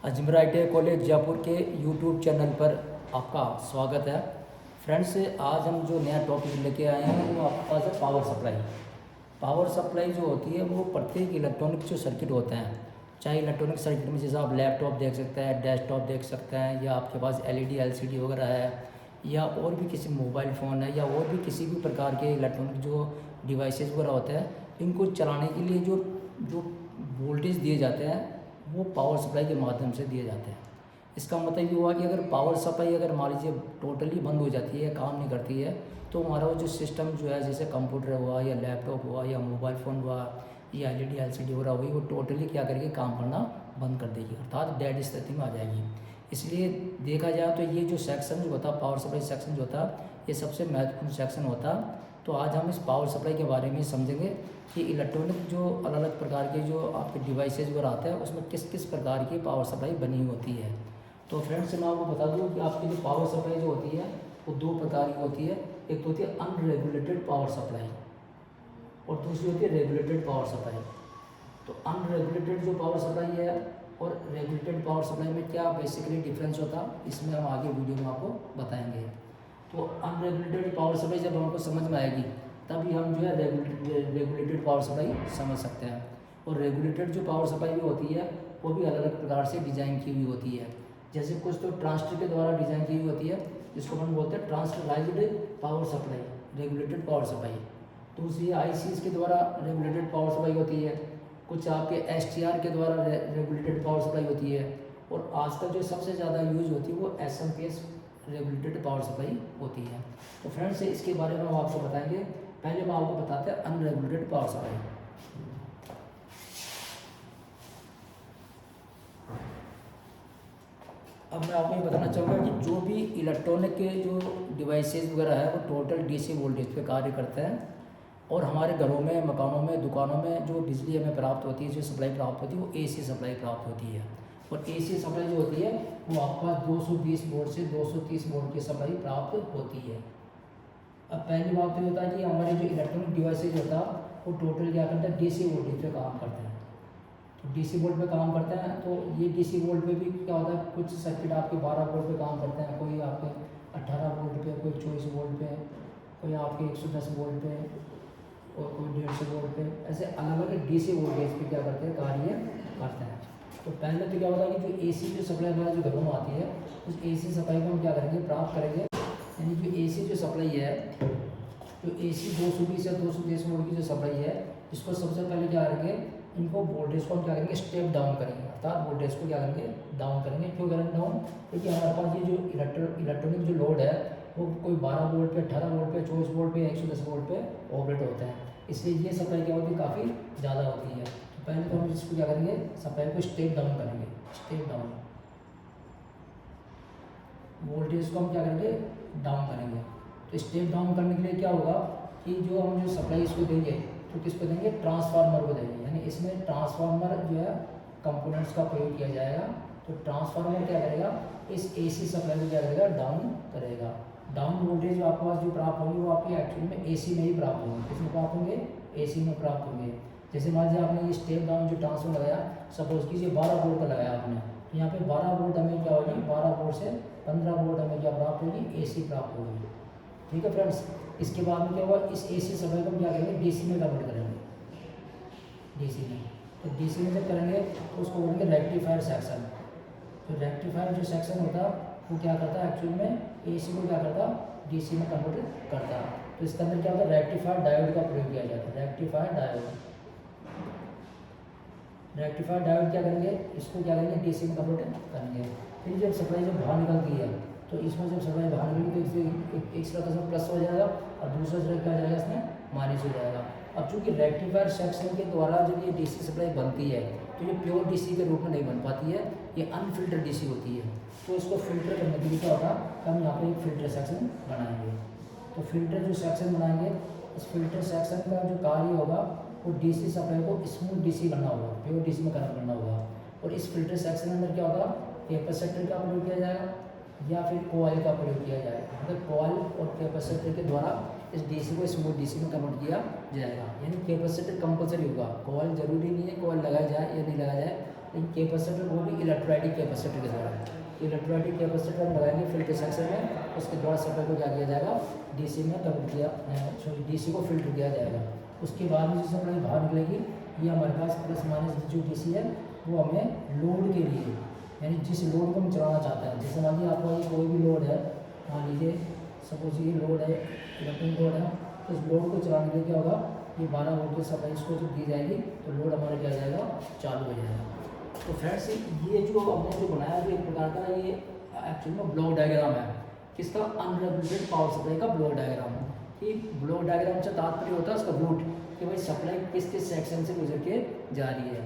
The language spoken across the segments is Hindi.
अजमेर ITI कॉलेज जयपुर के यूट्यूब चैनल पर आपका स्वागत है। फ्रेंड्स, आज हम जो नया टॉपिक लेके आए हैं वो आपके पास है पावर सप्लाई। पावर सप्लाई जो होती है वो प्रत्येक इलेक्ट्रॉनिक जो सर्किट होते हैं, चाहे इलेक्ट्रॉनिक सर्किट में जैसे आप लैपटॉप देख सकते हैं, डेस्कटॉप देख सकते हैं, या आपके पास LED LCD वगैरह है, या और भी किसी मोबाइल फ़ोन है, या और भी किसी भी प्रकार के इलेक्ट्रॉनिक जो डिवाइसेस वगैरह होते हैं, इनको चलाने के लिए जो जो वोल्टेज दिए जाते हैं वो पावर सप्लाई के माध्यम से दिए जाते हैं। इसका मतलब ये हुआ कि अगर पावर सप्लाई अगर मान लीजिए टोटली बंद हो जाती है, काम नहीं करती है, तो हमारा वो जो सिस्टम जो है, जैसे कंप्यूटर हुआ या लैपटॉप हुआ या मोबाइल फ़ोन हुआ या LED LCD वगैरह हुई, वो टोटली क्या करेगी, काम करना बंद कर देगी, अर्थात डेड स्थिति में आ जाएगी। इसलिए देखा जाए तो ये जो सेक्शन जो होता है, पावर सप्लाई सेक्शन जो होता है, ये सबसे महत्वपूर्ण सेक्शन होता है। तो आज हम इस पावर सप्लाई के बारे में समझेंगे कि इलेक्ट्रॉनिक जो अलग अलग प्रकार के जो आपके डिवाइसेज वगैरह आते हैं उसमें किस किस प्रकार की पावर सप्लाई बनी होती है। तो फ्रेंड्स, मैं आपको बता दूं कि आपकी जो पावर सप्लाई जो होती है वो दो प्रकार की होती है। एक तो होती है अनरेगुलेटेड पावर सप्लाई और दूसरी होती है रेगुलेटेड पावर सप्लाई। तो अनरेगुलेटेड जो पावर सप्लाई है और रेगुलेटेड पावर सप्लाई में क्या बेसिकली डिफरेंस होता है, इसमें हम आगे वीडियो में आपको बताएंगे। तो अनरेगुलेटेड पावर सप्लाई जब हमको समझ में आएगी तभी हम जो है रेगुलेटेड पावर सप्लाई समझ सकते हैं। और रेगुलेटेड जो पावर सप्लाई भी होती है वो भी अलग अलग प्रकार से डिज़ाइन की हुई होती है। जैसे कुछ तो ट्रांजिस्टर के द्वारा डिज़ाइन की हुई होती है, जिसको हम बोलते हैं transformerised power supply, regulated power supply. दूसरी ICs के द्वारा रेगुलेटेड पावर सप्लाई होती है। कुछ आपके STR के द्वारा रेगुलेटेड पावर सप्लाई होती है। और आजकल जो सबसे ज़्यादा यूज होती है वो SMPS रेगुलेटेड पावर सप्लाई होती है। तो फ्रेंड्स, इसके बारे में हम आपको बताएंगे। पहले हम आपको बताते हैं अनरेगुलेटेड पावर सप्लाई। अब मैं आपको ये बताना चाहूँगा कि जो भी इलेक्ट्रॉनिक के जो डिवाइसेस वगैरह है वो टोटल DC वोल्टेज पे कार्य करते हैं। और हमारे घरों में, मकानों में, दुकानों में जो बिजली हमें प्राप्त होती है, जो सप्लाई प्राप्त होती है, वो AC सप्लाई प्राप्त होती है। और AC सप्लाई जो होती है वो आपके पास 220 वोल्ट से 230 वोल्ट की सप्लाई प्राप्त होती है। अब पहली बात तो ये होता है कि हमारे जो इलेक्ट्रॉनिक डिवाइसेज होता है वो टोटल क्या करते हैं, DC वोल्टेज पे काम करते हैं। तो DC वोल्ट पे काम करते हैं, तो ये DC वोल्ट पे भी क्या होता है, कुछ सर्किट आपके 12 वोल्ट पे काम करते हैं, कोई आपके 18 वोल्ट पे, कोई 24 वोल्ट पे, कोई आपके 110 वोल्ट पे और कोई 150 वोल्ट पे। ऐसे अलग अलग DC वोल्टेज पे क्या करते हैं, कार्य करते हैं। तो पहले तो क्या होता है कि जो AC जो सप्लाई हमारे जो घरों में आती है, उस AC सप्लाई को हम क्या करेंगे, प्राप्त करेंगे। यानी जो AC जो सप्लाई है, जो AC 220 या 230 वोल्ट की जो सप्लाई है, इसको सबसे पहले क्या करेंगे, इनको वोल्टेज को हम क्या करेंगे, स्टेप डाउन करेंगे, अर्थात वोल्टेज को क्या करेंगे, डाउन करेंगे। क्यों करेंगे डाउन? क्योंकि हमारे पास ये जो इलेक्ट्रॉनिक जो लोड है वो कोई 12 वोल्ट पे, 18 वोल्ट पे, 24 वोल्ट पे, 110 वोल्ट पे ऑपरेट होते हैं। इसलिए ये सप्लाई क्या होती है, काफ़ी ज़्यादा होती है। तो पहले तो हम इसको क्या करेंगे, सप्लाई को स्टेप डाउन करेंगे। स्टेप डाउन वोल्टेज को हम क्या करेंगे, डाउन करेंगे। तो स्टेप डाउन करने के लिए क्या होगा कि जो हम जो सप्लाई इसको देंगे तो किसको देंगे, ट्रांसफार्मर को देंगे। यानी इसमें ट्रांसफार्मर जो है कंपोनेंट्स का प्रयोग किया जाएगा। तो ट्रांसफार्मर क्या करेगा, इस AC सप्लाई को क्या करेगा, डाउन करेगा। डाउन वोल्टेज जो आपके पास जो प्राप्त होंगे वो आपके एक्चुअली में AC में ही प्राप्त होंगे। किसमें प्राप्त होंगे, AC में प्राप्त होंगे। जैसे मान लीजिए आपने ये स्टेप डाउन जो ट्रांसफार्मर लगाया, सपोज कीजिए 12 वोल्ट का लगाया आपने, तो यहाँ पे 12 वोल्ट हमें क्या होगी, 12 वोल्ट से 15 वोल्ट हमें क्या प्राप्त होगी, AC प्राप्त होगी। ठीक है फ्रेंड्स, इसके बाद में क्या होगा, इस AC सप्लाई को हम क्या करेंगे, DC में कन्वर्ट करेंगे। DC में, तो DC में जब करेंगे तो उसको बोलेंगे रेक्टिफायर सेक्शन। तो रेक्टिफायर जो सेक्शन होता है वो क्या करता है, एक्चुअल में AC को क्या करता है, DC में कन्वर्ट करता है। तो इसके अंदर क्या होता है, रेक्टिफायर डायोड का प्रयोग किया जाता है। रेक्टिफायर डायोड, रेक्टिफायर डायोड क्या करेंगे, इसको क्या करेंगे, DC में कन्वर्ट करेंगे। फिर जब सप्लाई जब बाहर निकलती है तो इसमें जब सप्लाई बाहर निकलेगी तो एक तरह का प्लस हो जाएगा और दूसरा तरह क्या हो जाएगा, इसमें माइनस हो जाएगा। अब चूँकि रेक्टिफायर सेक्शन के द्वारा जब ये DC सप्लाई बनती है तो ये प्योर DC के रूप में नहीं बन पाती है, ये अनफिल्टर DC होती है। तो इसको फिल्टर करने के लिए क्या होगा, हम यहाँ पे एक फिल्टर सेक्शन बनाएंगे। तो फिल्टर जो सेक्शन बनाएंगे, इस फिल्टर सेक्शन का जो कार्य होगा वो DC सप्लाई को स्मूथ DC करना होगा, प्योर DC में कन्वर्ट करना होगा। और इस फिल्टर सेक्शन के अंदर क्या होगा, कैपेसिटर का प्रयोग किया जाएगा या फिर कोयल का प्रयोग किया जाएगा। मतलब कोयल और कैपेसिटर के द्वारा इस DC को स्मूथ DC में कन्वर्ट किया जाएगा। यानी कैपेसिटर कंपलसरी होगा, कोयल जरूरी नहीं है कोयल लगाया जाए या नहीं लगाया जाए, लेकिन कैपेसिटर वो भी इलेक्ट्रोलाइटिक कैपेसिटर के द्वारा। इलेक्ट्रोलाइटिक कैपेसिटर हम लगाएंगे फिल्टर सेक्शन में, उसके द्वारा सप्लाई को क्या किया जाएगा, डीसी में कन्वर्ट किया, सॉरी डीसी को फिल्टर किया जाएगा। उसके बाद में जो सप्लाई बाहर निकलेगी, ये हमारे पास प्लस माइनस जो डीसी है वो हमें लोड के लिए, यानी जिस लोड को हम चलाना चाहते हैं, जैसे मान लीजिए आपका ये कोई भी लोड है, मान लीजिए सपोज ये लोड है, इलेक्ट्रिक लोड है, तो इस लोड को चलाने के लिए क्या होगा, ये 12 वोल्ट की सप्लाई इसको जब दी जाएगी तो लोड हमारा क्या हो जाएगा, चालू हो जाएगा। तो फ्रेंड्स ये जो हमने जो बनाया जो एक प्रकार का ये एक्चुअली में ब्लॉक डायग्राम है, किसका, अनरेगुलेटेड पावर सप्लाई का ब्लॉक डायग्राम है। कि ब्लॉक डायग्राम से तात्पर्य होता है उसका रूट, कि भाई सप्लाई किस किस सेक्शन से गुजर के जा रही है।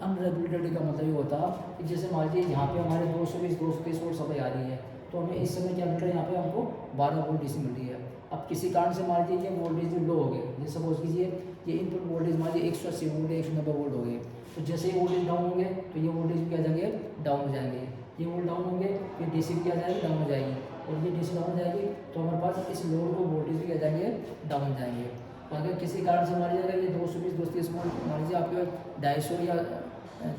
अनरेगुलेटेड का मतलब ये होता है कि जैसे मान लीजिए यहाँ पे हमारे 220 230 वोल्ट सप्लाई आ रही है, तो हमें इस समय क्या मिल रहा है, यहाँ पे हमको 12 वोल्ट डीसी मिल रही है। अब किसी कारण से मान लीजिए वोल्टेज लो हो गए, जैसे सपोज कीजिए ये इनपुट वोल्टेज मान लीजिए 180 वोल्ट 190 वोल्ट हो गए, तो जैसे ही वोल्टेज डाउन होंगे तो ये वोल्टेज भी क्या जाएंगे, डाउन हो जाएंगे, ये वोल्ट डाउन होंगे, फिर डीसी भी क्या जाएगी, डाउन हो जाएगी, और ये डीसी डाउन हो जाएगी, तो हमारे पास इस लोड को वोल्टेज भी क्या जाएंगे, डाउन हो जाएंगे। तो अगर किसी कारण से मान लीजिए अगर ये 220 230 वोल्ट मान लीजिए आपके 250 या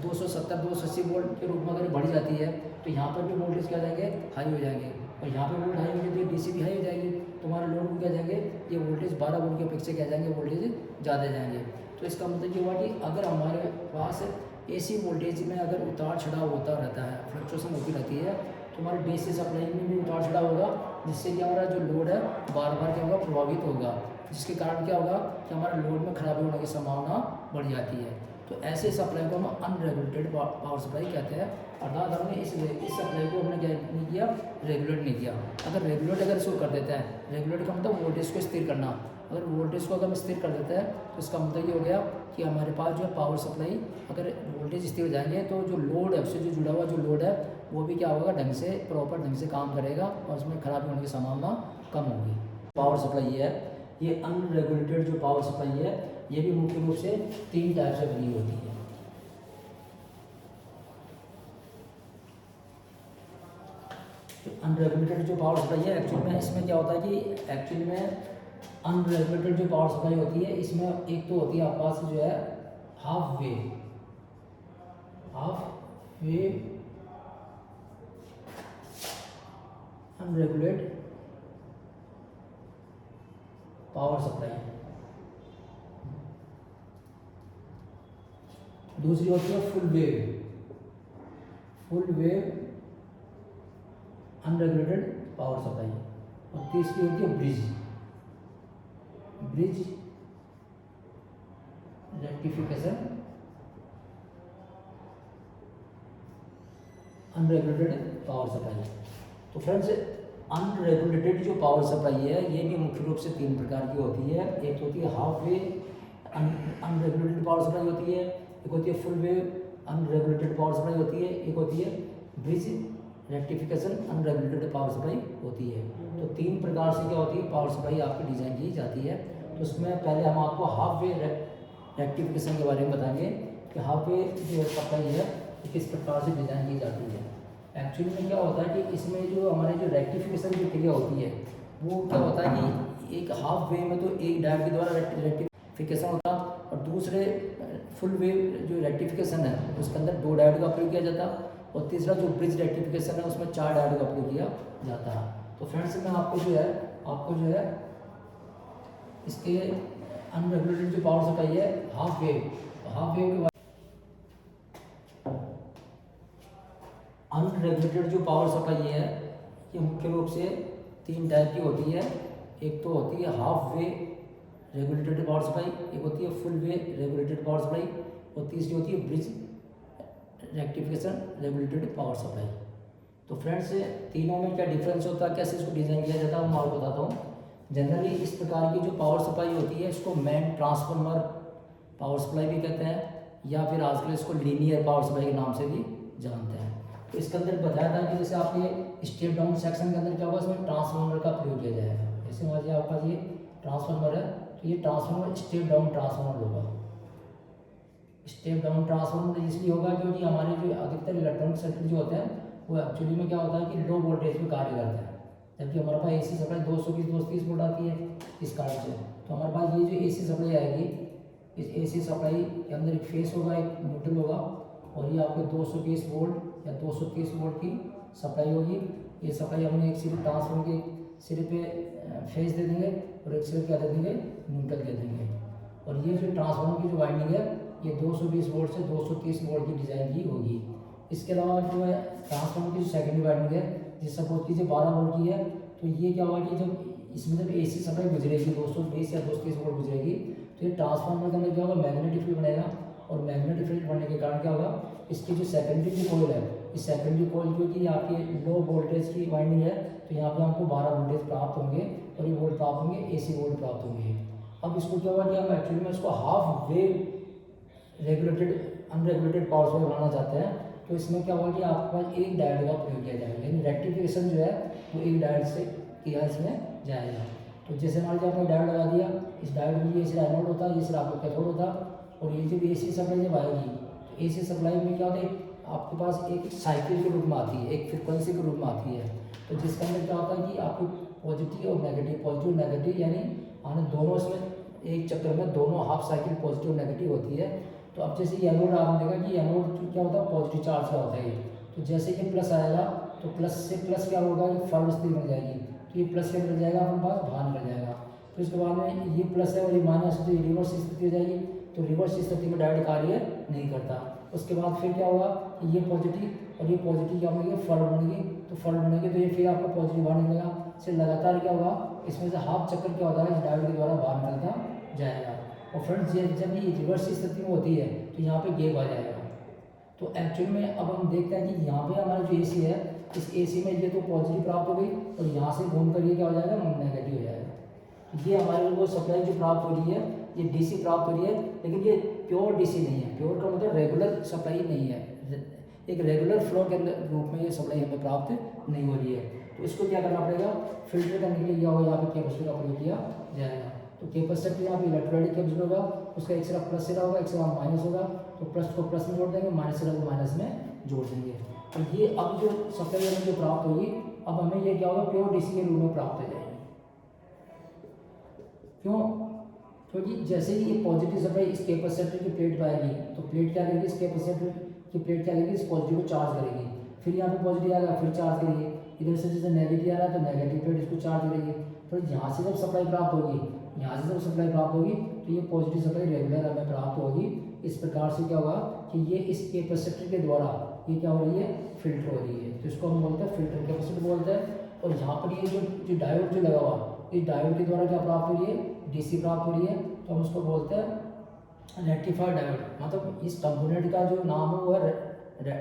270 280 वोल्ट के रूप में अगर बढ़ जाती है, तो यहाँ पर भी वोल्टेज क्या जाएंगे, हाई हो जाएंगे, और यहाँ पर वोल्ट हाई होंगे तो डीसी भी हाई हो जाएगी, तो हमारे लोड को क्या जाएंगे, ये वोल्टेज 12 वोल्ट की अपेक्षा क्या जाएंगे, वोल्टेज ज़्यादा जाएंगे। तो इसका मतलब ये हुआ कि अगर हमारे पास एसी वोल्टेज में अगर उतार चढ़ाव होता रहता है, फ्लक्चुएशन होती रहती है, तो हमारे डीसी सप्लाई में भी उतार चढ़ाव होगा, जिससे कि हमारा जो लोड है बार बार क्या होगा, प्रभावित होगा, जिसके कारण क्या होगा कि हमारे लोड में खराबी होने की संभावना बढ़ जाती है। तो ऐसे सप्लाई को हम अनरेगुलेटेड पावर सप्लाई कहते हैं, अर्थात हमने इस सप्लाई को हमने क्या नहीं किया, रेगुलेट नहीं किया। अगर रेगुलेट अगर इसको कर देते हैं, रेगुलेट का मतलब वोल्टेज को स्थिर करना, अगर वोल्टेज को अगर हम स्थिर कर देते हैं तो इसका मतलब ये हो गया कि हमारे पास जो है पावर सप्लाई, अगर वोल्टेज स्थिर हो जाएंगे तो जो लोड है उससे जो जुड़ा हुआ जो लोड है वो भी क्या होगा, ढंग से प्रॉपर ढंग से काम करेगा और उसमें खराबी होने की संभावना कम होगी। पावर सप्लाई ये है, ये अनरेगुलेटेड जो पावर सप्लाई है ये भी मुख्य रूप से 3 टाइप से बनी होती है। अनरेगुलेटेड जो पावर सप्लाई है एक्चुअली में इसमें क्या होता है कि एक्चुअली में अनरेगुलेटेड जो पावर सप्लाई होती है इसमें एक तो होती है आपके पास जो है half wave unregulated power supply, दूसरी होती है full wave unregulated power supply, और तीसरी होती है bridge rectification unregulated power supply. तो फ्रेंड्स अनरेगुलेटेड जो पावर सप्लाई है ये भी मुख्य रूप से 3 प्रकार की होती है। एक होती है half wave unregulated power supply होती है, एक होती है full wave unregulated power supply होती है, एक होती है bridge rectification unregulated power supply होती है। तो 3 प्रकार से क्या होती है पावर सप्लाई आपकी डिज़ाइन की जाती है। तो उसमें पहले हम आपको हाफ वेव रेक्टिफिकेशन के बारे में बताएंगे कि हाफ वेव जो सप्लाई है किस प्रकार से डिज़ाइन की जाती है। एक्चुअली में क्या होता है कि इसमें जो हमारे जो रेक्टिफिकेशन की क्रिया होती है वो क्या होता है कि एक हाफ वेव में तो एक डायोड के द्वारा रेक्टिफिकेशन होता है, और दूसरे फुल वेव जो रेक्टिफिकेशन है उसके अंदर 2 डायोड का प्रयोग किया जाता है, और तीसरा जो ब्रिज रेक्टिफिकेशन है उसमें 4 डायोड का प्रयोग किया जाता है। तो फ्रेंड्स मैं आपको जो है इसके अनरेगुलेटेड जो पावर सप्लाई है हाफ वेव के अनरेगुलेटेड जो पावर सप्लाई है ये मुख्य रूप से 3 टाइप की होती है। एक तो होती है half wave regulated power supply, एक होती है full wave regulated power supply, और तीसरी होती है bridge rectification regulated power supply. तो फ्रेंड्स तीनों में क्या डिफरेंस होता है, कैसे इसको डिज़ाइन किया जाता है मैं आपको बताता हूँ। जनरली इस प्रकार की जो पावर सप्लाई होती है इसको मेन ट्रांसफार्मर पावर सप्लाई भी कहते हैं, या फिर आजकल इसको लीनियर पावर सप्लाई के नाम से भी जानते हैं। तो इसके अंदर बताया था कि जैसे आपके स्टेप डाउन सेक्शन के अंदर क्या होगा, इसमें ट्रांसफार्मर का प्रयोग किया जाएगा। जैसे मान लीजिए आपका ये ट्रांसफार्मर है तो ये ट्रांसफार्मर स्टेप डाउन ट्रांसफार्मर होगा। स्टेप डाउन ट्रांसफार्मर इसलिए होगा क्योंकि हमारे जो अधिकतर इलेक्ट्रॉनिक सर्किट जो होते हैं वो एक्चुअली में क्या होता है कि लो वोल्टेज में कार्य करते हैं, जबकि हमारे पास एसी सप्लाई 220 230 वोल्ट आती है। इस कारण से तो हमारे पास ये जो एसी सप्लाई आएगी, इस एसी सप्लाई के अंदर एक फेस होगा, एक न्यूट्रल होगा, और ये आपके 220 वोल्ट या 230 वोल्ट की सप्लाई होगी। ये सप्लाई हमने एक सिरे ट्रांसफार्मर के सिरे पे फेज दे देंगे और एक सिरे क्या दे देंगे, न्यूट्रल दे देंगे। और ये जो ट्रांसफार्मर की जो वाइंडिंग है ये 220 वोल्ट से 230 वोल्ट की डिज़ाइन की होगी। इसके अलावा जो है ट्रांसफार्मर की जो सेकेंडरी वाइंडिंग है, जिस सपोज कीजिए 12 वोल्ट की है, तो ये क्या होगा कि जब इसमें जब AC सप्लाई गुजरेगी 220 या 230 वोल्ट गुजरेगी, तो ये ट्रांसफार्मर के अंदर क्या होगा, मैग्नेटिक फील्ड बनेगा। और मैग्नेटिक फील्ड बनने के कारण क्या होगा, इसकी जो सेकेंडरी की कॉइल है, इस सेकेंडरी कॉइल क्योंकि आपकी लो वोल्टेज की वाइंडिंग है, तो यहाँ पे हमको 12 वोल्टेज प्राप्त होंगे और ये वोल्ट प्राप्त होंगे, AC वोल्ट प्राप्त होंगे। अब इसको क्या होगा कि हम एक्चुअली में इसको half wave regulated unregulated power supply बनाना चाहते हैं। तो इसमें क्या होगा कि आपके पास एक डायोड का प्रयोग किया जाएगा, यानी रेक्टिफिकेशन जो है वो एक डायोड से किया इसमें जाएगा। तो जैसे मान लीजिए आपने डायोड लगा दिया, इस डायोड में ये सिरा एनोड होता है, ये सिरा आपका कैथोड होता, और ये जब AC सप्लाई जब आएगी तो AC सप्लाई में क्या होता है, आपके पास एक साइकिल के रूप में आती है, एक फ्रिक्वेंसी के रूप में आती है। तो जिसके अंदर क्या होता है कि आपकी पॉजिटिव और नेगेटिव, पॉजिटिव नेगेटिव यानी आने दोनों इसमें एक चक्कर में दोनों हाफ साइकिल पॉजिटिव नेगेटिव होती है। तो अब जैसे ये एनोड आपने देखा कि एनोड क्या होता है, पॉजिटिव चार्ज का होता है ये। तो जैसे कि प्लस आएगा तो प्लस से प्लस क्या होगा, ये फॉरवर्ड स्थिति बन जाएगी, तो ये प्लस के अंदर जाएगा अपने पास, बाहर निकल जाएगा। तो इसके बाद में ये प्लस है और ये माइनस है, तो ये रिवर्स स्थिति हो जाएगी। तो रिवर्स स्थिति में डायोड कार्य नहीं करता। उसके बाद फिर क्या होगा कि ये पॉजिटिव और ये पॉजिटिव क्या बनेगी, फॉरवर्ड बनेगी। तो फॉरवर्ड बनेगी तो ये फिर आपका पॉजिटिव बाहर निकलेगा। फिर लगातार क्या होगा, इसमें से हाफ चक्कर क्या होता है, इस डायोड के द्वारा बाहर निकलता जाएगा। और फ्रेंड्स जब ये रिवर्स स्थिति में होती है तो यहाँ पे गैप आ जाएगा। तो एक्चुअल में अब हम देखते हैं कि यहाँ पे हमारा जो AC है, इस AC में ये तो पॉजिटिव प्राप्त हो गई और यहाँ से घूम कर ये क्या हो जाएगा, नेगेटिव हो जाएगा। तो ये हमारे को सप्लाई जो प्राप्त हो रही है ये DC प्राप्त हो रही है, लेकिन ये प्योर DC नहीं है। प्योर का मतलब रेगुलर सप्लाई नहीं है, एक रेगुलर फ्लो के अंदर रूप में ये सप्लाई हमें प्राप्त नहीं हो रही है। तो इसको क्या करना पड़ेगा, फिल्टर करने के लिए क्या होगा, यहाँ पे कैपेसिटर का प्रयोग किया जाएगा। तो कैपेसिटर यहाँ पे इलेक्ट्रोलाइटिक कैपेसिटर होगा, उसका एक सिरा प्लस सिरा होगा, एक सिरा माइनस होगा। तो प्लस को प्लस में जोड़ देंगे, माइनस सिरा को माइनस में जोड़ देंगे। तो ये अब जो सप्लाई हमें जो प्राप्त होगी, अब हमें ये क्या होगा, प्योर DC के रूप में प्राप्त हो जाएगी। क्यों, क्योंकि जैसे ही ये पॉजिटिव सप्लाई इस कैपेसिटर की प्लेट पर आएगी, तो प्लेट क्या करेगी, इस कैपेसिटर की प्लेट क्या करेगी, इस पॉजिटिव को चार्ज करेगी। फिर यहाँ पे पॉजिटिव आएगा, फिर चार्ज करेगी। इधर से जैसे नेगेटिव आ रहा है तो नेगेटिव प्लेट इसको चार्ज करेगी। फिर यहाँ से जब सप्लाई प्राप्त होगी, यहाँ से जब सप्लाई प्राप्त होगी तो ये पॉजिटिव सप्लाई रेगुलर हमें प्राप्त होगी। इस प्रकार से क्या होगा कि ये इस कैपेसिटर के द्वारा ये क्या हो रही है, फिल्टर हो रही है। तो इसको हम बोलते हैं फिल्टर कैपेसिटर बोलते हैं। और यहाँ पर ये जो डायोड जो लगा हुआ, इस डायोड के द्वारा क्या प्राप्त हो रही है, DC प्राप्त हो रही है। तो हम उसको बोलते हैं रेक्टिफायर डायोड। मतलब इस कंपोनेंट का जो नाम है वो है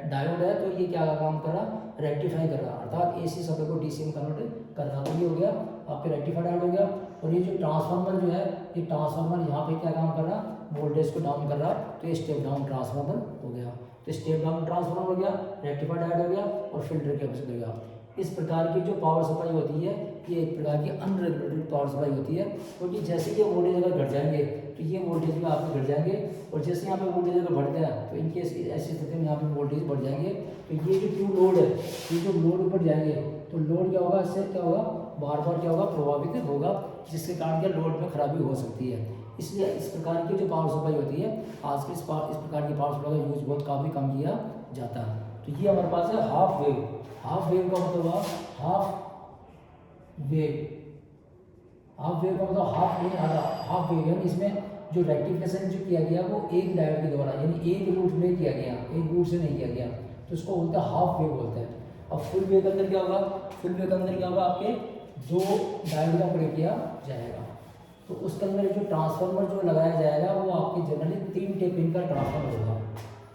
डायोड है। तो ये क्या काम कर रहा, रेक्टिफाई कर रहा, अर्थात AC सप्लाई को DC में कन्वर्ट कर रहा। तो ये हो गया आपके रेक्टिफायर डायोड हो गया। और ये जो ट्रांसफार्मर जो है, ये ट्रांसफार्मर यहाँ पे क्या काम कर रहा, वोल्टेज को डाउन कर रहा। तो ये स्टेप डाउन ट्रांसफार्मर हो गया। तो स्टेप डाउन ट्रांसफार्मर हो गया, रेक्टिफायर डायोड हो गया और फिल्टर कैपेसिटर हो गया। इस प्रकार की जो पावर सप्लाई होती है ये एक प्रकार की अनरेगुलेटेड पावर सप्लाई होती है। क्योंकि जैसे ये वोल्टेज अगर घट जाएंगे तो ये वोल्टेज भी आपके घट जाएंगे, और जैसे यहाँ पे वोल्टेज अगर बढ़ते हैं तो इनके ऐसी स्थिति में यहाँ पे वोल्टेज बढ़ जाएंगे। तो ये जो ट्यूब लोड है, ये जो लोड बढ़ जाएंगे तो लोड क्या होगा, इससे क्या होगा, बार बार क्या होगा, प्रभावित होगा, जिसके कारण क्या लोड में खराबी हो सकती है। इसलिए इस प्रकार की जो पावर सप्लाई होती है, आज के इस प्रकार की पावर सप्लाई का यूज बहुत काफ़ी कम किया जाता है। तो ये हमारे पास है हाफ वेव। हाफ वेव का मतलब हुआ हाफ वेव। हाफ वेव का मतलब हाफ नहीं आधा, हाफ वेव यानी इसमें जो रेक्टिफिकेशन जो किया गया वो एक डायोड के द्वारा, यानी एक रूट में किया गया, एक रूट से नहीं किया गया। तो इसको बोलते हैं हाफ वेव बोलते हैं। अब फुल वेव के अंदर क्या होगा, फुल वेव के अंदर क्या होगा, आपके दो डायोड का प्रयोग किया जाएगा। तो उसके अंदर जो ट्रांसफार्मर जो लगाया जाएगा वो आपके जनरली 3 टेपिंग का ट्रांसफार्मर होगा,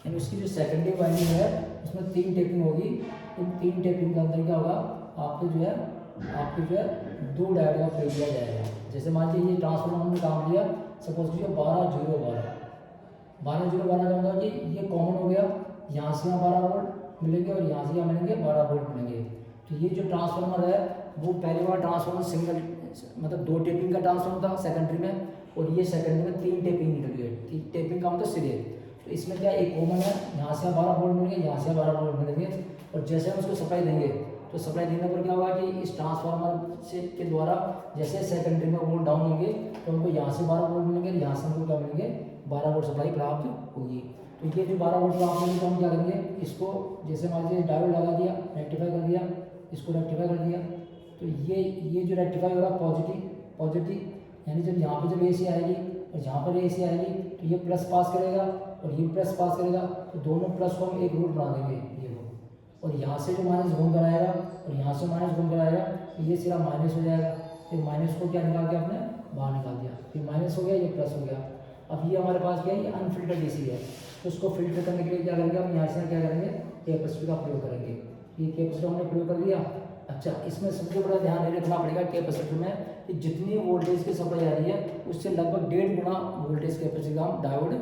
यानी उसकी जो सेकेंडरी वाइंडिंग है उसमें 3 टेपिंग होगी। इन 3 टेपिंग के अंदर क्या होगा, आपके जो है 2 डायोड का प्रयोग किया जाएगा। जैसे मान लीजिए ये ट्रांसफार्मर हमने काम लिया, सपोज कीजिए 12-0-12 का मतलब कि ये कॉमन हो गया, यहाँ से यहाँ 12 वोल्ट मिलेंगे और यहाँ से यहाँ मिलेंगे 12 वोल्ट मिलेंगे। तो ये जो ट्रांसफार्मर है वो पहले वाला ट्रांसफार्मर सिंगल मतलब 2 टेपिंग का ट्रांसफार्मर था सेकेंडरी में, और ये सेकेंडरी में 3 टेपिंग निकल गए। टेपिंग का मतलब सिरे। तो इसमें क्या एक कॉमन है, यहाँ से 12 वोल्ट मिलेंगे, यहाँ से 12 वोल्ट मिलेंगे। और जैसे हम उसको सप्लाई देंगे तो सप्लाई देने पर क्या होगा कि इस ट्रांसफार्मर से के द्वारा जैसे सेकेंडरी में वोल्ट डाउन होंगे तो हमको यहाँ से 12 वोल्ट मिलेंगे, यहाँ से हमको क्या मिलेंगे 12 वोल्ट सप्लाई प्राप्त होगी। तो ये जो 12 वोल्ट का आप लोग हम क्या करेंगे, इसको जैसे मान लीजिए डायोड लगा दिया, रेक्टिफाई कर दिया, इसको रेक्टिफाई कर दिया, तो ये जो रेक्टिफाई हो रहा है पॉजिटिव, यानी जब यहाँ पे जब AC आएगी और यहाँ पर AC आएगी तो ये प्लस पास करेगा और ये प्लस पास करेगा, तो दोनों प्लस को हम एक रूट बना देंगे ये को, और यहाँ से जो माइनस घूम कर आएगा और यहाँ से माइनस घूम कर आएगा, तो ये सिरा माइनस हो जाएगा। फिर माइनस को क्या निकाल के आपने बाहर निकाल दिया, फिर माइनस हो गया, ये प्लस हो गया। अब ये हमारे पास क्या है, ये अनफिल्टर्ड DC है, तो उसको फिल्टर करने के लिए क्या करेंगे, हम यहाँ से क्या करेंगे, कैपेसिटर का प्रयोग करेंगे। ये कैपेसिटर हमने प्रयोग कर दिया। अच्छा, इसमें सबसे बड़ा ध्यान ये रखना पड़ेगा कैपेसिटर में कि जितनी वोल्टेज की सप्लाई आ रही है उससे लगभग 1.5 गुना वोल्टेज कैपेसिटर का हम डायोड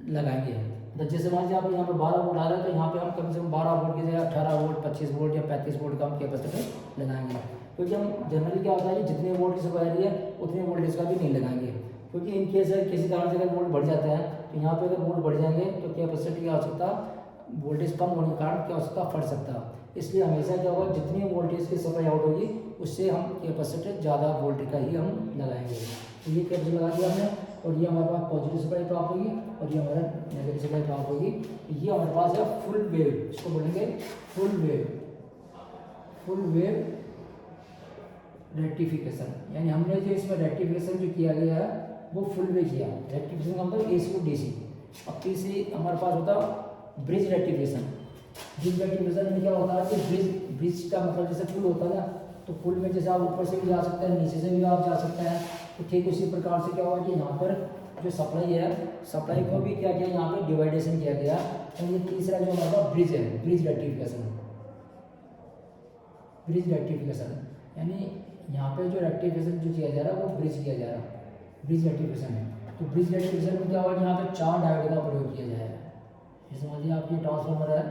लगाएंगे। तो जैसे मान लीजिए आप यहाँ पे 12 वोल्ट आ रहा है, तो यहाँ पे हम कम से कम 12 वोल्ट की जगह 18 वोल्ट, 25 वोल्ट या 35 वोल्ट का हम कैपेसिटर लगाएंगे, क्योंकि हम जनरली क्या होता है, जितने वोल्ट की सप्लाई आ रही है उतने वोल्टेज का भी नहीं लगाएंगे, क्योंकि इन केस किसी कारण से अगर वोल्ट बढ़ जाता है तो यहाँ पे अगर वोल्ट बढ़ जाएंगे तो कैपेसिटर की आवश्यकता, वोल्टेज कम होने के कारण क्या हो सकता, फट सकता। इसलिए हमेशा क्या होगा, जितनी वोल्टेज की सप्लाई आउट होगी उससे हम कैपेसिटर ज़्यादा वोल्टेज का ही हम लगाएंगे। तो ये कैपेसिटर लगा दिया हमने, और ये हमारे पास पॉजिटिव सप्लाई प्राप्त होगी और ये हमारा नेगेटिव सप्लाई प्राप्त होगी। तो ये हमारे पास है फुल वेव, इसको बोलेंगे फुल वेव रेक्टिफिकेशन, यानी हमने जो इसमें रेक्टिफिकेशन जो किया गया है वो फुल वेव किया। रेक्टिफिकेशन का मतलब AC को DC। अब तीसरी हमारे पास होता है ब्रिज रेक्टिफिकेशन। ब्रिज रेक्टिफिकेशन में क्या होता है कि ब्रिज का मतलब जैसे पुल होता है ना, तो पुल में जैसे आप ऊपर से भी जा सकते हैं, नीचे से भी आप जा सकते हैं, तो ठीक उसी प्रकार से क्या होगा कि यहाँ पर जो सप्लाई है, सप्लाई को भी क्या किया, यहाँ पे डिवाइडेशन किया गया। और ये तीसरा जो हमारा ब्रिज है, ब्रिज रेक्टिफिकेशन, यानी यहाँ पे जो रेक्टिफिकेशन जो किया जा रहा है वो ब्रिज किया जा रहा है, ब्रिज रेक्टिफिकेशन है। तो ब्रिज रेक्टिफिकेशन में क्या होगा कि यहाँ पे 4 डायोड का प्रयोग किया जाएगा। जैसे मान लीजिए आपकी ट्रांसफार्मर है,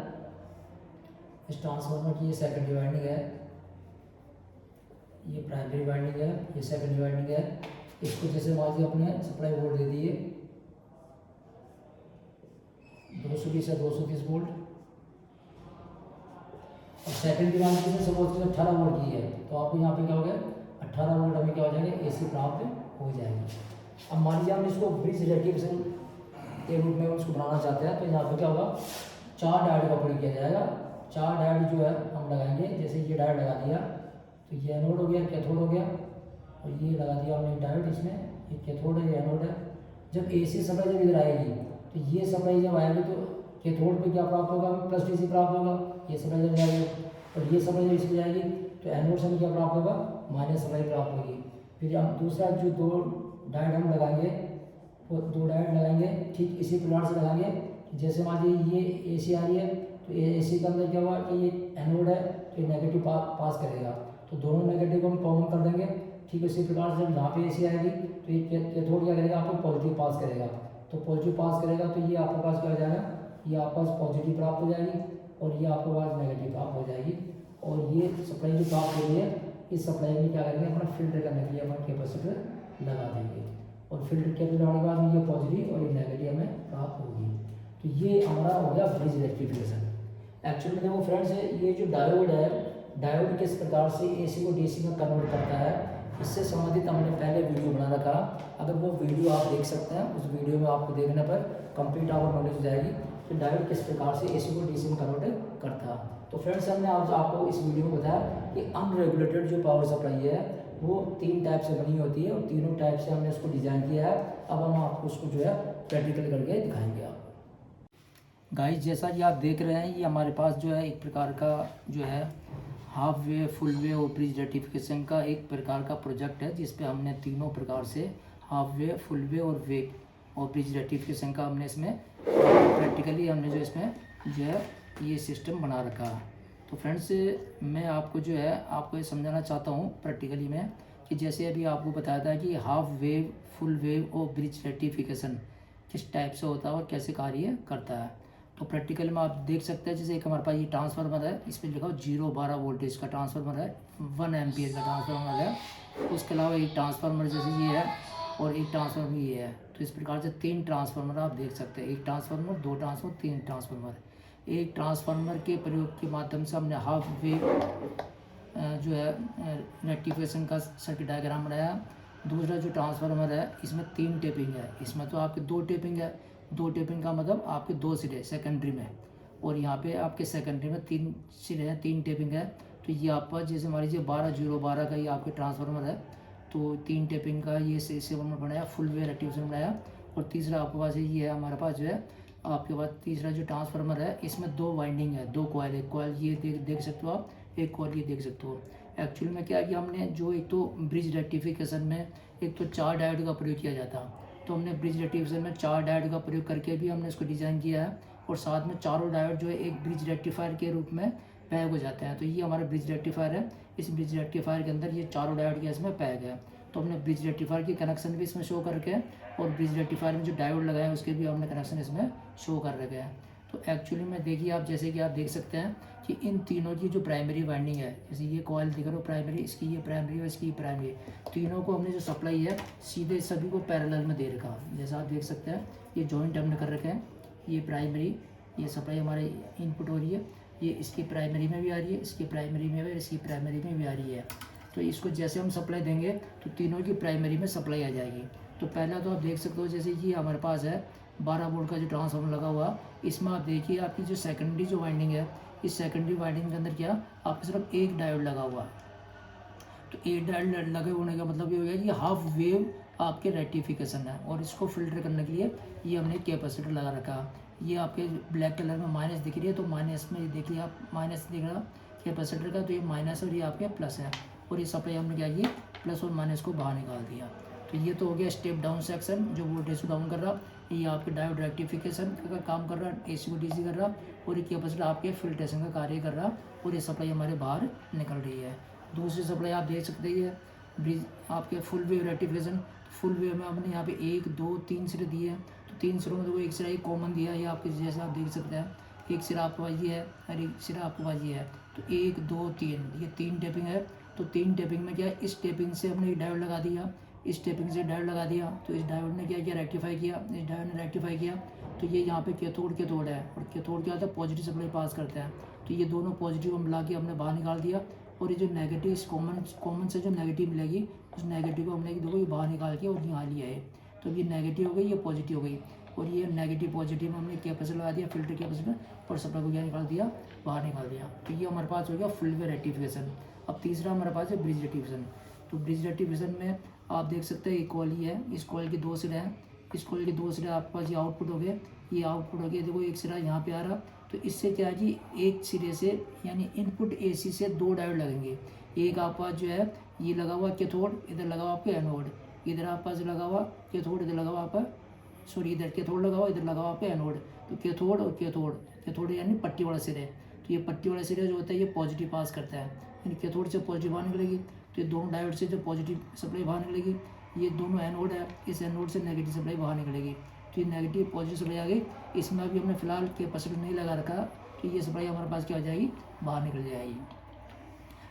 इस ट्रांसफार्मर की ये सेकेंडरी वाइंडिंग है, ये प्राइमरी वाइंडिंग है, ये सेकेंडरी वाइंडिंग है। इसको जैसे मान लीजिए अपने सप्लाई वोल्ट दे दिए 220 से 230 वोल्ट, और सेकेंडरी वाइंडिंग में सपोज 18 वोल्ट की है, तो आपको यहाँ पे क्या हो गया, 18 वोल्ट हमें क्या हो जाएगा, AC प्राप्त हो जाएगी। अब मान लीजिए हम इसको ब्रिज रेक्टिफिकेशन के रूप में उसको बनाना चाहते हैं, तो यहाँ पे क्या होगा, 4 डायोड का प्रयोग किया जाएगा। 4 डायोड जो है हम लगाएंगे, जैसे ये डायोड लगा दिया तो ये एनोड हो गया, कैथोड हो गया, और ये लगा दिया हमने डायोड, इसमें ये कैथोड है, ये एनोड है। जब AC सप्लाई जब इधर आएगी तो ये सप्लाई जब आएगी तो कैथोड पे क्या प्राप्त होगा, प्लस DC प्राप्त होगा, ये सप्लाई जब जाएगी, और ये सप्लाई जब इसमें जाएगी तो एनोड से क्या प्राप्त होगा, माइनस सप्लाई प्राप्त होगी। फिर हम दूसरा जो 2 डायोड हम लगाएंगे, वो 2 डायोड लगाएंगे ठीक इसी प्रकार से लगाएंगे। जैसे मान लीजिए ये AC आ रही है, तो ये AC के अंदर क्या हुआ कि ये एनोड है, तो ये नेगेटिव पास करेगा, तो दोनों नेगेटिव को हम कॉमन कर देंगे। ठीक इसी प्रकार से जब यहाँ पे AC आएगी तो ये कैथोड क्या करेगा, आपको पॉजिटिव पास करेगा, तो पॉजिटिव पास करेगा तो ये आपके पास क्या हो जाएगा, ये आपके पास पॉजिटिव प्राप्त हो जाएगी और ये आपके पास नेगेटिव प्राप्त हो जाएगी। और ये सप्लाई जो प्राप्त हो रही है, इस सप्लाई में क्या करेंगे, अपना फिल्टर करने के लिए अपना कैपेसिटर लगा देंगे, और फिल्टर कैपेसिटर लगाने के बाद ये पॉजिटिव और ये नेगेटिव हमें प्राप्त होगी। तो ये हमारा हो गया ब्रिज रेक्टिफिकेशन। एक्चुअली में देखो फ्रेंड्स, ये जो डायोड है, डायोड किस प्रकार से AC को DC में कन्वर्ट करता है, इससे संबंधित हमने पहले वीडियो बना रखा। अगर वो वीडियो आप देख सकते हैं, उस वीडियो में आपको देखने पर कंप्लीट आपको नॉलेज हो जाएगी कि डायोड किस प्रकार से AC को DC में कन्वर्ट करता है। तो फ्रेंड्स, हमने आज आपको इस वीडियो में बताया कि अनरेगुलेटेड जो पावर सप्लाई है वो 3 टाइप से बनी होती है, और तीनों टाइप से हमने उसको डिज़ाइन किया है। अब हम आपको उसको जो है प्रैक्टिकल करके दिखाएंगे। आप गाइस, जैसा कि आप देख रहे हैं, ये हमारे पास जो है एक प्रकार का जो है हाफ वेव, फुल वेव और ब्रिज रेक्टिफिकेशन का एक प्रकार का प्रोजेक्ट है, जिस पे हमने तीनों प्रकार से हाफ वेव, फुल वेव और ब्रिज रेक्टिफिकेशन का हमने इसमें प्रैक्टिकली हमने जो इसमें जो है ये सिस्टम बना रखा है। तो फ्रेंड्स, मैं आपको जो है आपको ये समझाना चाहता हूँ प्रैक्टिकली में कि जैसे अभी आपको बताया था कि हाफ वेव, फुल वेव और ब्रिज रेक्टिफिकेशन किस टाइप से होता है और कैसे कार्य करता है। तो प्रैक्टिकल में आप देख सकते हैं, जैसे एक हमारे पास ये ट्रांसफार्मर है, इस पर लिखा हो 0-12 वोल्टेज का ट्रांसफार्मर है, 1 एम्पियर का ट्रांसफार्मर है। उसके अलावा एक ट्रांसफार्मर जैसे ये है और एक ट्रांसफार्मर ये है। तो इस प्रकार से 3 ट्रांसफार्मर आप देख सकते हैं, एक ट्रांसफार्मर, 2 ट्रांसफार्मर, 3 ट्रांसफार्मर। एक ट्रांसफार्मर के प्रयोग के माध्यम से हमने हाफ वेव जो है रेक्टिफिकेशन का सर्किट डायग्राम बनाया। दूसरा जो ट्रांसफार्मर है, इसमें 3 टेपिंग है, इसमें तो आपकी 2 टेपिंग है, 2 टेपिंग का मतलब आपके 2 सिरे सेकेंडरी में, और यहाँ पे आपके सेकेंडरी में 3 सिरे हैं, 3 टेपिंग है। तो ये आप पास जैसे मान लीजिए 12-0-12 का ये आपके ट्रांसफार्मर है, तो 3 टेपिंग का ये सेवन बनाया, फुल वे रेक्टिफिकेशन बनाया। और तीसरा आपके पास ये है, हमारे पास जो है आपके पास तीसरा जो ट्रांसफार्मर है, इसमें 2 वाइंडिंग है, 2 कॉयल है। कॉयल ये देख सकते हो आप, एक कॉयल ये देख सकते हो। एक्चुअली में क्या है कि हमने जो एक तो ब्रिज रेक्टिफिकेशन में एक तो 4 डायोड का प्रयोग किया जाता है, तो हमने ब्रिज रेक्टिफिकेशन में 4 डायोड का प्रयोग करके भी हमने इसको डिज़ाइन किया है, और साथ में चारों डायोड जो है एक ब्रिज रेक्टिफायर के रूप में पैक हो जाते हैं। तो ये हमारा ब्रिज रेक्टिफायर है, इस ब्रिज रेक्टिफायर के अंदर ये चारों डायोड के इसमें पैक है। तो हमने ब्रिज रेक्टिफायर की कनेक्शन भी इसमें शो करके, और ब्रिज रेक्टिफायर में जो डायोड लगाए हैं उसके भी हमने कनेक्शन इसमें शो कर रखे हैं। तो एक्चुअली में देखिए आप, जैसे कि आप देख सकते हैं कि इन तीनों की जो प्राइमरी वाइंडिंग है, जैसे ये कॉयल दिख रहा हो प्राइमरी, इसकी ये प्राइमरी और इसकी ये प्राइमरी, तीनों को हमने जो सप्लाई है सीधे सभी को पैरेलल में दे रखा। जैसा आप देख सकते हैं ये जॉइंट हमने कर रखे हैं। ये प्राइमरी, ये सप्लाई हमारे इनपुट हो रही है, ये इसकी प्राइमरी में भी आ रही है, इसकी प्राइमरी में भी, इसकी प्राइमरी में भी आ रही है। तो इसको जैसे हम सप्लाई देंगे तो तीनों की प्राइमरी में सप्लाई आ जाएगी। तो पहला तो आप देख सकते हो, जैसे ये हमारे पास है 12 वोल्ट का जो ट्रांसफार्मर लगा हुआ, इसमें आप देखिए आपकी जो सेकेंडरी जो वाइंडिंग है, इस सेकेंडरी वाइंडिंग के अंदर क्या आपके सिर्फ एक डायोड लगा हुआ है। तो एक डायोड लगे होने का मतलब ये हो गया कि हाफ वेव आपके रेक्टिफिकेशन है, और इसको फिल्टर करने के लिए ये हमने कैपेसिटर लगा रखा। ये आपके ब्लैक कलर में माइनस दिख रही है, तो माइनस में देखिए आप माइनस दिख रहा कैपेसिटर का, तो ये माइनस और ये आपके प्लस है, और ये सप्लाई हमने क्या की प्लस और माइनस को बाहर निकाल दिया। तो ये तो हो गया स्टेप डाउन सेक्शन, जो वोल्टेज को डाउन कर रहा, ये आपके डायोड रेक्टिफिकेशन का काम कर रहा, एसी को डीसी कर रहा, और ये कैपेसिटर आपके फिल्ट्रेशन का कार्य कर रहा, और ये सप्लाई हमारे बाहर निकल रही है। दूसरी सप्लाई आप देख सकते हैं ब्रिज आपके full wave rectification. Full wave में हमने यहाँ पे 1 2 3 सिरे दिए हैं, तो 3 सिरों में तो एक सिरा एक कॉमन दिया है, ये आपके जैसे आप देख सकते हैं, एक सिरा आपके पास ये है और एक सिरा आपके पास ये है। तो 1 2 3 ये 3 टेपिंग है। तो 3 टेपिंग में क्या है, इस टेपिंग से हमने डायोड लगा दिया, इस टेपिंग से डायोड लगा दिया, तो इस डायोड ने क्या किया रेक्टिफाई किया, इस डायोड ने रेक्टिफाई किया। तो ये यहाँ पे कैथोड है, और कैथोड क्या होता है पॉजिटिव सप्लाई पास करता है। तो ये दोनों पॉजिटिव हम मिला के हमने बाहर निकाल दिया, और ये जो नेगेटिव इस कॉमन से जो नेगेटिव मिलेगी, उस नेगेटिव को हमने देखो ये बाहर निकाल के और यहाँ लिया है। तो ये नेगेटिव हो गई, ये पॉजिटिव हो गई, और ये नेगेटिव पॉजिटिव में हमने कैपेसिटर लगा दिया फिल्टर कैपेसिटर, और सप्लाई को क्या निकाल दिया बाहर निकाल दिया। तो ये हमारे पास हो गया फुल वेव रेक्टिफिकेशन। अब तीसरा हमारे पास है ब्रिज रेक्टिफिकेशन। तो ब्रिज रेक्टिफिकेशन में आप देख सकते हैं एक कॉइल ही है, इस कॉइल के 2 सिरे हैं, इस कॉइल के 2 सिरे आपके पास ये आउटपुट हो गए, ये आउटपुट हो गया, देखो एक सिरा यहाँ पे आ रहा। तो इससे क्या है कि एक सिरे से यानी इनपुट एसी से 2 डायोड लगेंगे। एक आपके पास जो है ये लगा हुआ कैथोड, इधर लगा हुआ आपके एनोड, इधर आपके पास लगा हुआ कैथोड, इधर लगा हुआ आपका सॉरी इधर कैथोड लगा हुआ, इधर लगा हुआ आपका एनोड। तो कैथोड और कैथोड यानी पट्टी वाला सिरे, तो ये पट्टी वाला सिरे जो होता है ये पॉजिटिव पास करता है, यानी कैथोड से पॉजिटिव बाहर निकलेगी। तो ये दोनों डायोड से जो पॉजिटिव सप्लाई बाहर निकलेगी, ये दोनों एनोड है, इस एनोड से नेगेटिव सप्लाई बाहर निकलेगी। तो ये नेगेटिव पॉजिटिव सप्लाई आ गई, इसमें अभी हमने फिलहाल कैपेसिटर नहीं लगा रखा, तो ये सप्लाई हमारे पास क्या हो जाएगी बाहर निकल जाएगी।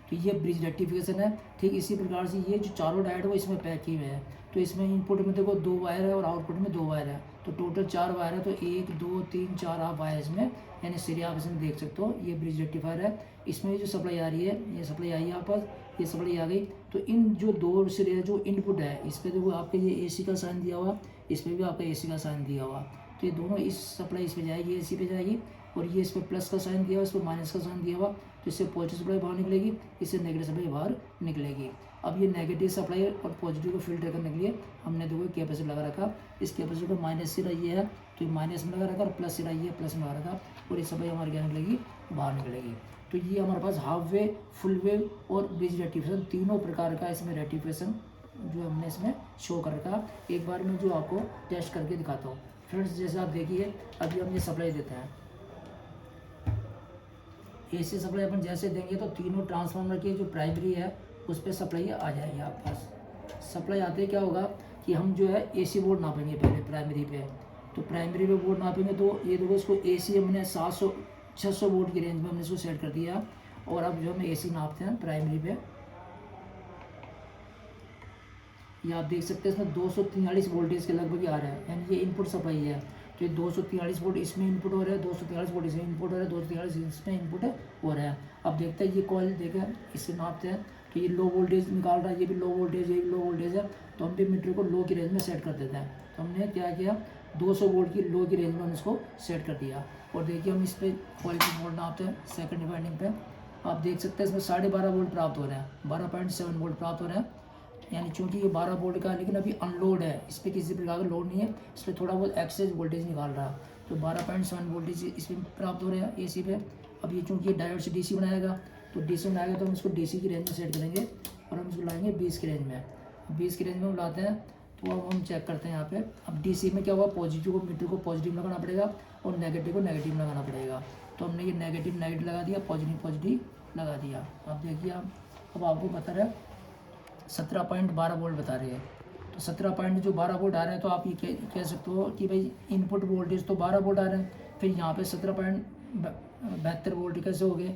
तो ये ब्रिज रेक्टिफिकेशन है। ठीक इसी प्रकार से ये जो चारों डायोड है वो इसमें पैक किए हुए हैं। तो इसमें इनपुट में देखो 2 वायर है और आउटपुट में 2 वायर है, तो टोटल 4 वायर है। तो 1 2 3 4 आप वायर इसमें यानी सिरे आप इसमें देख सकते हो। ये ब्रिज रेक्टिफायर है, इसमें जो सप्लाई आ रही है ये सप्लाई आई है आप पास, ये सप्लाई आ गई। तो इन जो 2 सिरे जो इनपुट है इस पर देखो आपके ये एसी का साइन दिया हुआ, इस पर भी आपका एसी का साइन दिया हुआ। तो ये दोनों इस सप्लाई इस पर जाएगी, एसी पे जाएगी, और ये इस पर प्लस का साइन दिया हुआ, इस पर माइनस का साइन दिया हुआ। तो इससे पॉजिटिव सप्लाई बाहर निकलेगी, इससे नेगेटिव सप्लाई बाहर निकलेगी। अब ये नेगेटिव सप्लाई और पॉजिटिव को फिल्टर करने के लिए हमने देखो कैपेसिटर लगा रखा। इस कैपेसिटर को माइनस सिरा ये है तो ये माइनस में लगा रखा, और प्लस सिरा ये प्लस में लगा रखा, और ये सप्लाई हमारी क्या निकलेगी बाहर निकलेगी। तो ये हमारे पास हाफ वेव, फुल वेव और ब्रिज रेक्टिफिकेशन तीनों प्रकार का इसमें रेक्टिफिकेशन जो हमने इसमें शो कर रखा। एक बार मैं जो आपको टेस्ट करके दिखाता हूँ फ्रेंड्स। जैसे आप देखिए अभी हम ये सप्लाई देते हैं, एसी सप्लाई अपन जैसे देंगे तो तीनों ट्रांसफार्मर की जो प्राइमरी है उस पर सप्लाई आ जाएगी आप पास। सप्लाई आते क्या होगा कि हम जो है एसी बोर्ड नापेंगे पहले प्राइमरी पे। तो प्राइमरी पे बोर्ड नापेंगे तो ये देखो इसको एसी हमने 700-600 वोल्ट की रेंज में हमने इसको सेट कर दिया। और अब जो हम एसी नापते हैं प्राइमरी पे, ये आप देख सकते हैं इसमें 243 वोल्टेज के लगभग आ रहा है, यानी ये इनपुट सप्लाई है। तो ये 243 वोल्ट इसमें इनपुट हो रहा है, 243 वोल्ट इसमें इनपुट हो रहा है, 243 इसमें इनपुट हो रहा है। अब देखते हैं ये कॉइल देखें, इससे नापते हैं तो ये लो वोल्टेज निकाल रहा है, ये भी लो वोल्टेज, ये भी लो वोल्टेज है। तो हम भी मीटर को लो की रेंज में सेट कर देते हैं। तो हमने क्या किया 200 वोल्ट की लो की रेंज में हम इसको सेट कर दिया। और देखिए हम इस पर क्वालिटी वोल्ट नापते हैं सेकंड डिवाइडिंग पे, आप देख सकते हैं इसमें 12.5 वोल्ट प्राप्त हो रहे हैं, 12.7 वोल्ट प्राप्त हो रहे हैं। यानी चूँकि ये 12 वोल्ट का है लेकिन अभी अनलोड है, इस पर किसी प्रकार का लोड नहीं है, इसलिए थोड़ा बहुत एक्सेस वोल्टेज निकाल रहा है। तो 12.7 वोल्टेज इसमें प्राप्त हो रहे हैं AC पे। अब ये चूँकि डायोड से DC बनाएगा, तो DC बनाएगा तो हम इसको DC की रेंज में सेट करेंगे और हम इसको लाएंगे 20 की रेंज में। 20 की रेंज में हम लाते हैं तो अब हम चेक करते हैं यहाँ पे। अब DC में क्या हुआ, पॉजिटिव को मीटर को पॉजिटिव लगाना पड़ेगा और नेगेटिव को नेगेटिव लगाना पड़ेगा। तो हमने ये नेगेटिव नेगेटिव लगा दिया, पॉजिटिव पॉजिटिव लगा दिया। अब देखिए आप, अब आपको बता रहा है 17.12 वोल्ट बता रहे हैं। तो 17.12 वोल्ट आ रहे हैं, तो आप ये कह सकते हो कि भाई इनपुट वोल्टेज तो 12 वोल्ट आ रहे हैं, फिर यहाँ पे 17.72 वोल्ट कैसे हो गए।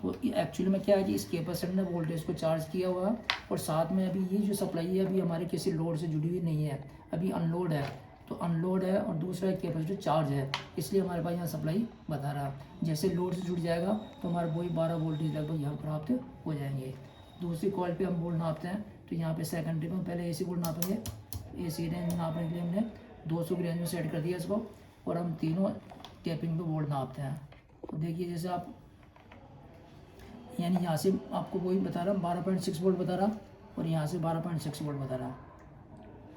तो एक्चुअली में क्या है कि इस कैपेसिटर ने वोल्टेज को चार्ज किया हुआ है और साथ में अभी ये जो सप्लाई है अभी हमारे किसी लोड से जुड़ी हुई नहीं है, अभी अनलोड है। तो अनलोड है और दूसरा एक कैपेसिटर चार्ज है, इसलिए हमारे पास यहाँ सप्लाई बता रहा है। जैसे लोड से जुड़ जाएगा तो हमारे वही 12 वोल्टेज लगभग यहाँ प्राप्त हो जाएंगे। दूसरी कॉइल पे हम वोल्ट नापते हैं, तो यहाँ पे सेकेंडरी में पहले AC वोल्ट नापेंगे। AC रेंज में नापने के लिए हमने 200 की रेंज में सेट कर दिया इसको, और हम तीनों टैपिंग पे वोल्ट नापते हैं। तो देखिए जैसे आप, यानी यहाँ से आपको वही बता रहा, 12.6 वोल्ट बता रहा और यहाँ से 12.6 वोल्ट बता रहा।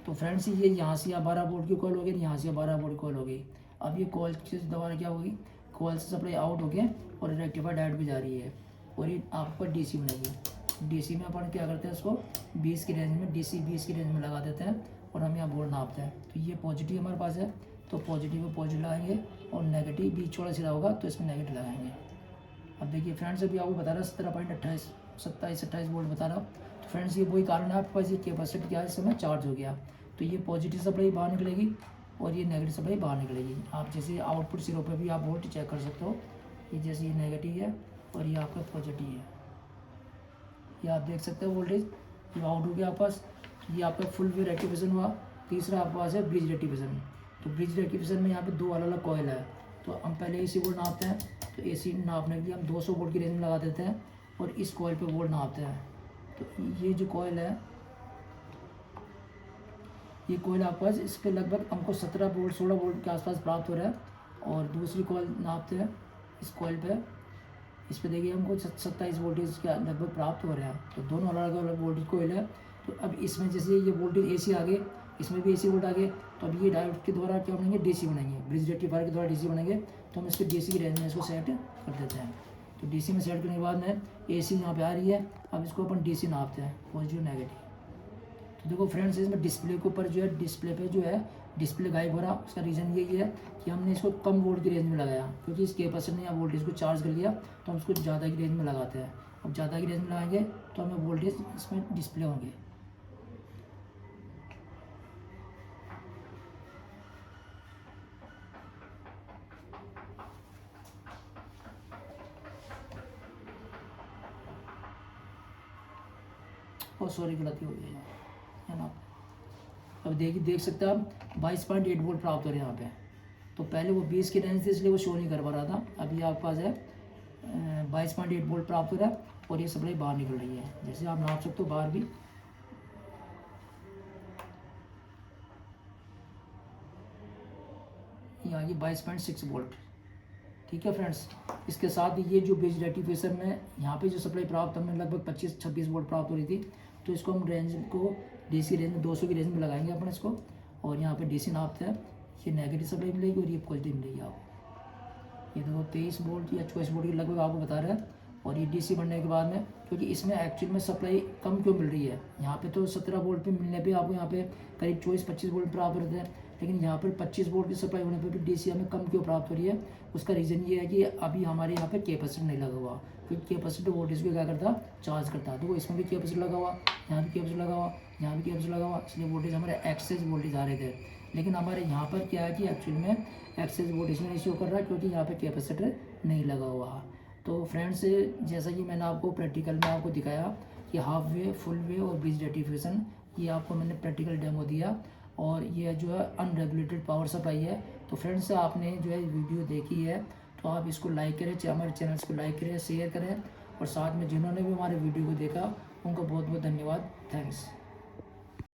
तो फ्रेंड्स ये यहाँ से 12 वोल्ट की कॉल हो गई, यहाँ से 12 वोल्ट कॉल हो गई। अब ये कॉल से दोबारा क्या होगी, कॉल से सप्लाई आउट हो गया और रेक्टिफायर डायोड पे जा रही है और ये आपका DC बनेगी। DC में अपन क्या करते हैं, उसको 20 की रेंज में, DC 20 की रेंज में लगा देते हैं और हम यहाँ वोल्ट नापते हैं। तो ये पॉजिटिव हमारे पास है, तो पॉजिटिव में पॉजिटिव लगाएंगे और नेगेटिव बीच छोटा सिरा होगा तो इसमें नेगेटिव लगाएंगे। अब देखिए फ्रेंड्स, अभी आपको बता रहा 17.28 वोल्ट बता रहा। तो फ्रेंड्स ये वही कारण है आपके पास, ये कैपेसिटर क्या है इस समय चार्ज हो गया। तो ये पॉजिटिव सप्लाई बाहर निकलेगी और ये नेगेटिव सप्लाई बाहर निकलेगी। आप जैसे आउटपुट सिरों पे भी आप वोल्ट चेक कर सकते हो, ये जैसे ये नेगेटिव है और ये आपका पॉजिटिव है, ये आप देख सकते हो वोल्टेज ये आउट हो गया आपके पास। ये आपका फुल वे रेक्टिफिकेशन हुआ। तीसरा आपके पास है ब्रिज रेक्टिफिकेशन। तो ब्रिज रेक्टिफिकेशन में यहाँ पे दो अलग अलग कॉइल है। तो हम पहले AC वोल्ट नापते हैं, तो AC नापने के लिए हम 200 वोल्ट की रेंज में लगा देते हैं और इस कॉइल पे वोल्ट नापते हैं। तो ये जो कॉइल है, ये कॉइल आपके पास, इस पर लगभग हमको 17 वोल्ट 16 वोल्ट के आसपास प्राप्त हो रहा है। और दूसरी कॉइल नापते हैं इस कॉइल पे, इस पे देखिए हमको 27 वोल्टेज के लगभग प्राप्त हो रहे हैं। तो दोनों अलग अलग वोल्टेज कॉइल है। तो अब इसमें जैसे ये वोल्टेज AC आ गए, इसमें भी AC वोल्ट आ गए, तो अब ये डायोड के द्वारा क्या बनेंगे, DC बनाएंगे, ब्रिज रेक्टिफायर के द्वारा DC बनेंगे। तो हम इसको DC की रेंज में इसको सेट कर देते हैं। तो DC में सेट करने के बाद में AC यहाँ पे आ रही है, अब इसको अपन DC नापते हैं, पॉजिटिव नेगेटिव। तो देखो फ्रेंड्स, इसमें डिस्प्ले के ऊपर जो है, डिस्प्ले पे जो है डिस्प्ले गायब हो रहा, उसका रीज़न यही है कि हमने इसको कम वोल्ट की रेंज में लगाया, क्योंकि इस कैपेसिटर ने यहाँ वोल्टेज को चार्ज कर लिया, तो हम इसको ज़्यादा की रेंज में लगाते हैं। अब ज़्यादा की रेंज में लगाएंगे तो हमें वोल्टेज इसमें डिस्प्ले होंगे। और सॉरी गलती हो गई है ना। अब देख सकते हैं आप 22.8 वोल्ट प्राप्त हो रहे हैं यहाँ पे। तो पहले वो 20 की रेंज थी इसलिए वो शो नहीं कर पा रहा था। अभी आपके पास है 22.8 वोल्ट प्राप्त हो रहा है और ये सप्लाई बाहर निकल रही है, जैसे आप नाप सकते हो बाहर भी। यहाँ ये 22.6 वोल्ट। ठीक है फ्रेंड्स, इसके साथ ये जो ब्रिज रेक्टिफिकेशन में यहाँ पे जो सप्लाई प्राप्त हमें लगभग 25-26 वोल्ट प्राप्त हो रही थी, तो इसको हम रेंज को DC रेंज में 200 की रेंज में लगाएंगे अपन इसको, और यहाँ पे DC नापते हैं, ये नेगेटिव सप्लाई मिलेगी और ये पॉजिटिव मिलेगी आपको। ये देखो 23 वोल्ट या 24 वोल्ट की लगभग आपको बता रहा है। और ये DC बनने के बाद में, क्योंकि इसमें एक्चुअल में सप्लाई कम क्यों मिल रही है, यहाँ पे तो 17 वोल्ट पे मिलने पे आपको यहाँ पे करीब 24-25 वोल्ट प्राप्त होते हैं, लेकिन यहाँ पर 25 वोल्ट की सप्लाई होने पर भी DC हमें कम क्यों प्राप्त हो रही है। उसका रीज़न ये है कि अभी हमारे यहाँ पे कैपेसिटर नहीं लगा हुआ, क्योंकि कैपेसिटर वोल्टेज को क्या करता, चार्ज करता। तो इसमें भी कैपेसिटर लगा हुआ, यहाँ भी कैपेसिटर लगा हुआ, यहाँ भी कैपेसिटर लगा हुआ, इसलिए वोल्टेज हमारे एक्सेस वोल्टेज आ रहे थे। लेकिन हमारे यहाँ पर क्या है कि एक्चुअल में एक्सेस वोल्टेज नहीं शो कर रहा है, क्योंकि यहाँ पे कैपेसिटर नहीं लगा हुआ। तो फ्रेंड्स, जैसा कि मैंने आपको प्रैक्टिकल में आपको दिखाया कि हाफ वे, फुल वे और ब्रिज रेक्टिफिकेशन, ये आपको मैंने प्रैक्टिकल डेमो दिया। और ये जो है अनरेगुलेटेड पावर सप्लाई है। तो फ्रेंड्स, आपने जो है वीडियो देखी है तो आप इसको लाइक करें, हमारे चैनल्स को लाइक करें, शेयर करें, और साथ में जिन्होंने भी हमारे वीडियो को देखा उनको बहुत बहुत धन्यवाद। थैंक्स।